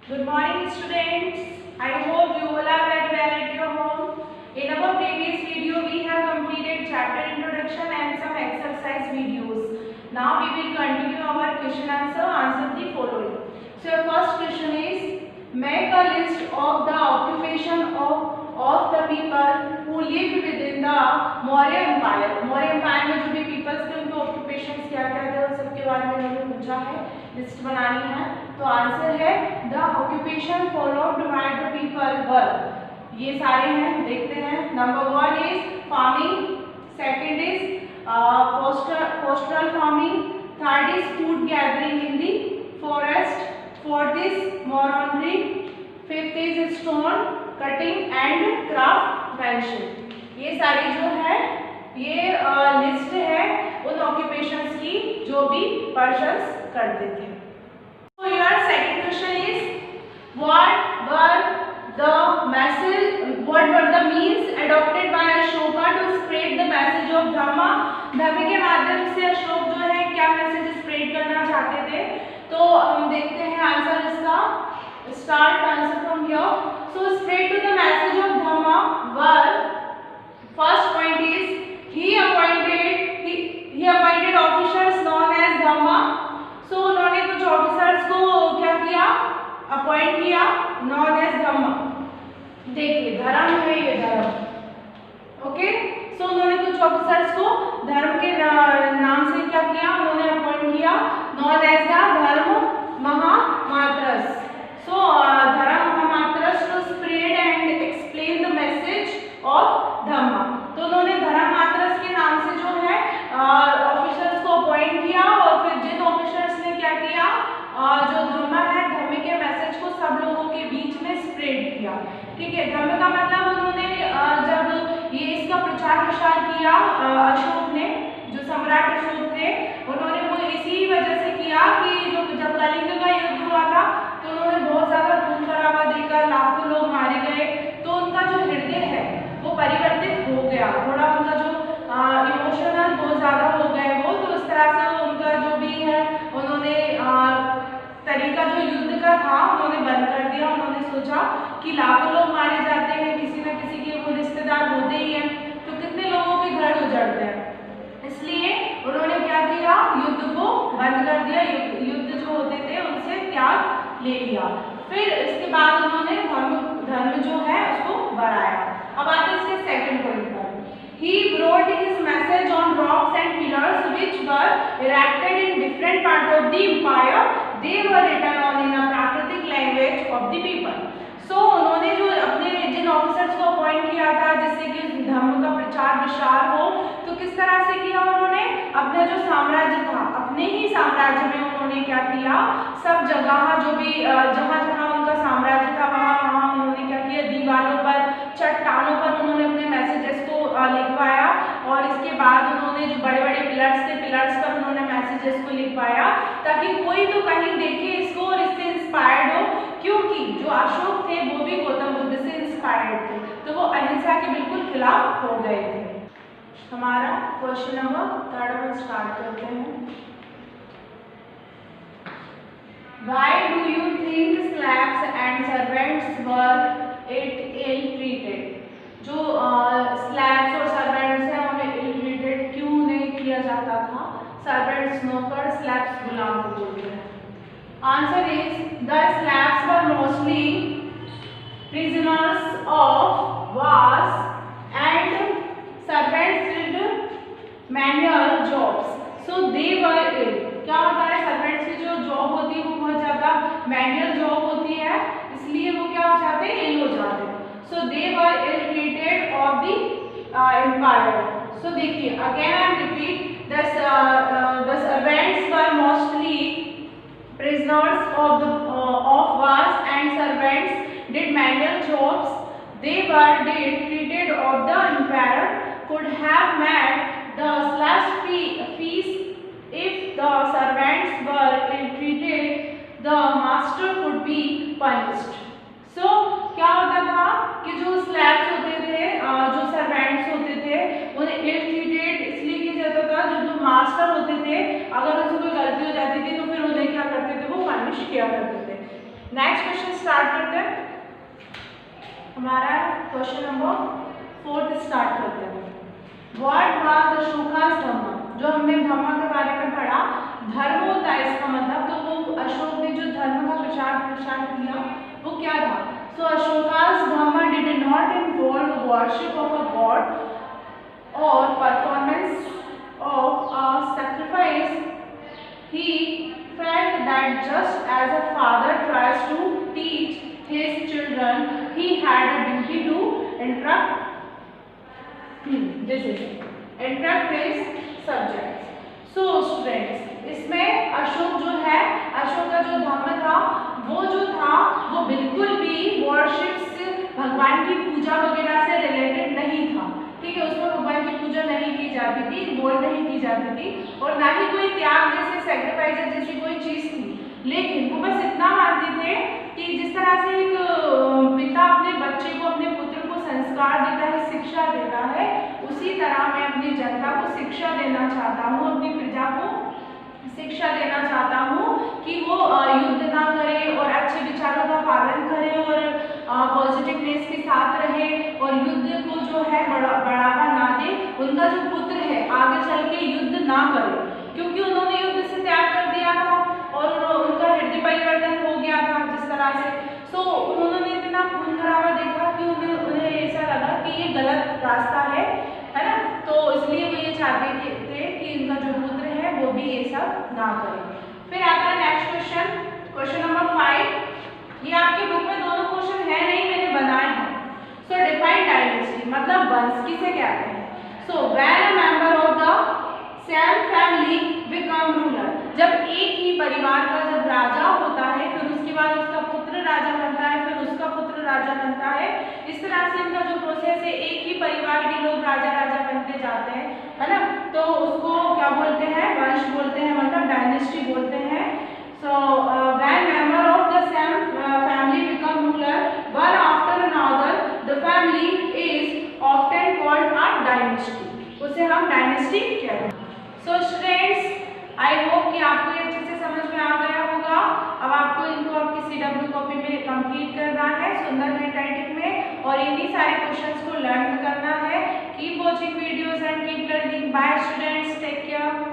Good morning, students. I hope you all are very well at your home. In our previous video, we have completed chapter introduction and some exercise videos. Now we will continue our question answer. Answer the following. So your first question is: make a list of the occupation of the people who lived within the Maurya Empire. Maurya Empire में जो भी peoples थे उनके occupations क्या क्या थे उन सबके बारे में उन्होंने पूछा है, लिस्ट बनानी है। तो आंसर है the occupation followed by the people were, ये सारे हैं, देखते हैं। Number 1 is farming, second is pastoral farming, third is food gathering in the forest, fourth is मॉरॉन्ड्री, fifth is stone cutting and craftsmanship. ये सारी जो है ये लिस्ट है उन ऑक्यूपेशंस की जो भी पर्सन्स करते थे। So your second question is what were the means adopted by Ashoka to spread the message of Dhamma? धम्म के माध्यम से अशोक जो है क्या मैसेज स्प्रेड करना चाहते थे? तो हम देखते हैं आंसर इसका। Start answer from here. So spread to the message of Dhamma were, first point is he appointed officers known as Dhamma. So उन्होंने कुछ ऑफिसर्स को क्या किया, अपॉइंट किया, नॉन एज धम्म। देखिए धर्म है ये धर्म, ओके। सो उन्होंने कुछ ऑफिसर्स को धर्म के नाम से क्या किया, उन्होंने अपॉइंट किया, नॉन एज द धर्म महामात्रस। So dharma mahamatras to spread and explain the message of dhamma. तो उन्होंने धर्म मात्रस के नाम से जो है ऑफिसर्स को अपॉइंट किया और फिर जिन ऑफिसर्स ने क्या किया, जो धम्म है धम्म के मैसेज को सब लोगों के बीच में स्प्रेड किया। ठीक है, धम्म का मतलब उन्होंने जब ये इसका प्रचार प्रसार किया अशोक ने, जो सम्राट अशोक थे, उन्होंने वो इसी वजह से किया कि जब कलिंग का युद्ध हुआ था तो उन्होंने बहुत ज्यादा खून खराबा देकर लाखों लोग मारे गए। तो उनका जो हृदय है वो परिवर्तित हो गया, थोड़ा उनका जो इमोशनल बहुत ज्यादा हो गए वो, तो उस तरह से उनका जो भी है उन्होंने तरीका जो युद्ध का था उन्होंने बंद कर दिया। उन्होंने सोचा कि लाखों लोग मारे जाते हैं, किसी न किसी के वो रिश्तेदार होते ही हैं, तो कितने लोगों के घर उजड़ते हैं, इसलिए उन्होंने क्या किया, युद्ध को बंद कर दिया, युद्ध जो होते थे उनसे त्याग ले लिया। फिर इसके बाद उन्होंने धर्म जो है उसको बढ़ाया। अब आते हैं इसके सेकंड पॉइंट पर। He wrote his message on rocks and pillars which were erected in different parts of the empire. They were written on in a Prakritic language of the people. So उन्होंने जो अपने जिन officers को appoint किया था जिससे कि धर्म का प्रचार विशाल हो, तो किस तरह से किया उन्होंने, अपना जो साम्राज्य था अपने ही साम्राज्य में उन्होंने क्या किया, सब जगह जो भी जहाँ जहाँ उनका साम्राज्य था वहाँ उन्होंने क्या किया, दीवारों पर, चट्टानों पर उन्होंने अपने मैसेजेस को लिखवाया। और इसके बाद उन्होंने जो बड़े बड़े पिलर्स थे, पिलर्स पर उन्होंने मैसेजेस को लिखवाया ताकि कोई तो कहीं देखे इसको और इससे इंस्पायर्ड हो, क्योंकि जो अशोक थे वो भी गौतम बुद्ध से इंस्पायर्ड थे, तो वो अहिंसा के बिल्कुल खिलाफ हो गए थे। हमारा क्वेश्चन नंबर 3 में स्टार्ट करते हैं। Why do you think slaves and servants were ill treated? जो स्लैब्स और सर्वेंट्स हैं उन्हें इल ट्रीटेड क्यों नहीं किया जाता था? सर्वेंट्स नौकर, स्लैब्स गुलाम बोलते हैं। Answer is the slabs were mostly prisoners of wars and servants did manual jobs, so they were ill. क्या होता है, सर्वेंट्स की जो जॉब होती है वो बहुत ज्यादा मैनुअल जॉब होती है, इसलिए वो क्या हो जाते हैं, इल हो जाते हैं। So they were ill treated of the empire. So देखिए again I repeat, the servants were mostly prisoners of wars and servants did manual jobs. They were treated of the emperor could have met the slaves fees if the servants were ill treated, the master could be punished. So क्या होता था कि जो slabs होते थे, जो servants होते थे, उन्हें इल ट्रीटेड इसलिए किया जाता था, जो मास्टर होते थे अगर उनसे कोई गलती हो जाती थी तो फिर उन्हें क्या करते थे, वो पनिश किया करते थे। नेक्स्ट क्वेश्चन स्टार्ट करते हैं। हमारा क्वेश्चन नंबर 4 स्टार्ट करते हैं। व्हाट वाज अशोकास धम्म? जो हमने धम्म के बारे में पढ़ा, धर्म होता है इसका मतलब, तो वो अशोक ने जो धर्म का प्रसार किया वो क्या था? So Ashoka's dhamma did not involve worship of a god और performance of a sacrifice. He felt that just as a father tries to teach his children, he had a duty to instruct his subjects. So students, इसमें अशोक जो है, अशोक का जो धर्म था वो बिल्कुल भी वर्शिप से, भगवान की पूजा वगैरह से रिलेटेड नहीं था। ठीक है, उसमें भगवान की पूजा नहीं की जाती थी, इन्वॉल्व नहीं की जाती थी, और ना ही कोई त्याग जैसे सैक्रिफाइस जैसी कोई चीज थी। लेकिन वो बस इतना मानते थे कि जिस तरह से एक पिता अपने बच्चे को, अपने पुत्र को संस्कार देता है, शिक्षा देता है, उसी तरह मैं अपनी जनता को शिक्षा देना चाहता हूँ, अपनी प्रजा को शिक्षा देना चाहता हूँ कि वो युद्ध ना करे और अच्छे विचारों का पालन करे और पॉजिटिवनेस के साथ रहे और युद्ध को जो है बढ़ावा ना दे। उनका जो पुत्र है आगे चल के युद्ध ना करे, क्योंकि उन्होंने युद्ध से त्याग कर दिया था और उनका हृदय परिवर्तन हो गया था जिस तरह से। सो उन्होंने इतना खून खराबा देखा कि उन्हें ऐसा लगा कि ये गलत रास्ता है ना, तो इसलिए वो ये चाहते थे कि उनका जो पुत्र है वो भी ये सब ना करे। फिर आता है नेक्स्ट क्वेश्चन, क्वेश्चन नंबर 5। ये आपके बुक में दोनों क्वेश्चन है नहीं, मैंने बनाए हैं। सो डिफाइन डायनेस्टी मतलब वंश किसे कहते हैं? So when a member of the same family become ruler, जब एक ही परिवार का जब राजा होता है, फिर उसके बाद उसका पुत्र राजा बनता है, फिर उसका पुत्र राजा बनता है, इस तरह से इनका जो प्रोसेस है, एक ही परिवार के लोग राजा बनते जाते हैं, है ना, तो उसको क्या बोलते हैं? वंश बोलते हैं, मतलब डायनेस्टी बोलते हैं। So when member of the same family become ruler one after another, the family is often called a dynasty, उसे हम डायनेस्टी कहते हैं। सो स्टूडेंट्स, आई होप कि आपको ये अच्छे से समझ में आ गया होगा। अब आपको इनको आपकी CW कॉपी में कंप्लीट करना है सुंदर हैंडराइटिंग में, और इन्हीं सारे क्वेश्चंस को लर्न करना है। Keep watching videos and keep learning. Bye students, take care.